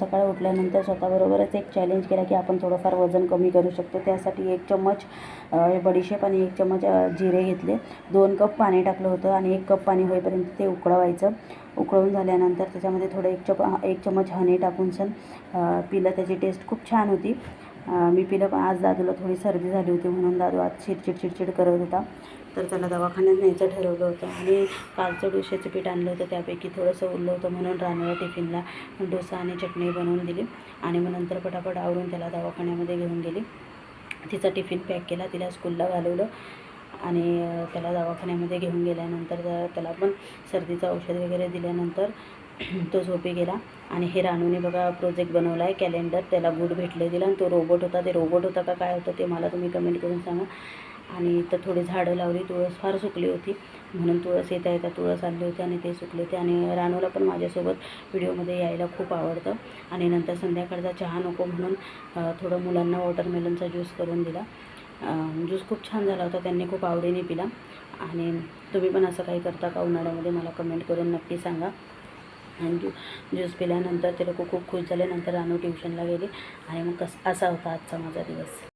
सकाळी उठल्यानंतर स्वतःबरोबरच एक चॅलेंज केला की आपण थोडंफार वजन कमी करू शकतो। त्यासाठी 1 चम्मच बडीशेप आणि 1 चम्मच जिरे घेतले, 2 कप पाणी टाकलं होतं आणि 1 कप पाणी होईपर्यंत ते उकळवायचं। उकळून झाल्यानंतर त्याच्यामध्ये थोडं 1 चम्मच हनी टाकून पिलं। त्याची टेस्ट खूप छान होती। मी पिलं, पण आज दादूला थोडी सर्दी झाली होती म्हणून दादू आज चिडचिड करत होता, तर त्याला दवाखान्यात न्यायचं ठरवलं होतं। आणि कालचं डोश्याचं पीठ आणलं होतं, त्यापैकी थोडंसं उरलं होतं म्हणून रानूला टिफिनला डोसा आणि चटणी बनवून दिली आणि मग नंतर पटापट आवरून त्याला दवाखान्यामध्ये घेऊन गेली। तिचा टिफिन पॅक केला, तिला स्कूलला घालवलं आणि त्याला दवाखान्यामध्ये घेऊन गेल्यानंतर त्याला पण सर्दीचं औषध वगैरे दिल्यानंतर तो झोपी गेला। आणि हे रानूने बघा प्रोजेक्ट बनवला आहे, कॅलेंडर। त्याला गुड भेटले दिला आणि तो रोबोट होता। ते रोबोट होता का काय होतं ते मला तुम्ही कमेंट करून सांगा। आणि इथं थोडी झाडं लावली, तुळस फार सुकली होती म्हणून तुळस येता तुळस आणली होती आणि ते सुकले होते। आणि रानूला पण माझ्यासोबत व्हिडिओमध्ये यायला खूप आवडतं। आणि नंतर संध्याकाळचा चहा नको म्हणून थोडं मुलांना वॉटरमेलनचा ज्यूस करून दिला। ज्यूस खूप छान झाला होता, त्यांनी खूप आवडीने पिला। आणि तुम्ही पण असं काही करता का उन्हाळ्यामध्ये मला कमेंट करून नक्की सांगा। आणि ज्यूस पिल्यानंतर ते लोक खूप खुश झाले। नंतर रानू ट्युशनला गेली आणि मग असा होता आजचा माझा दिवस।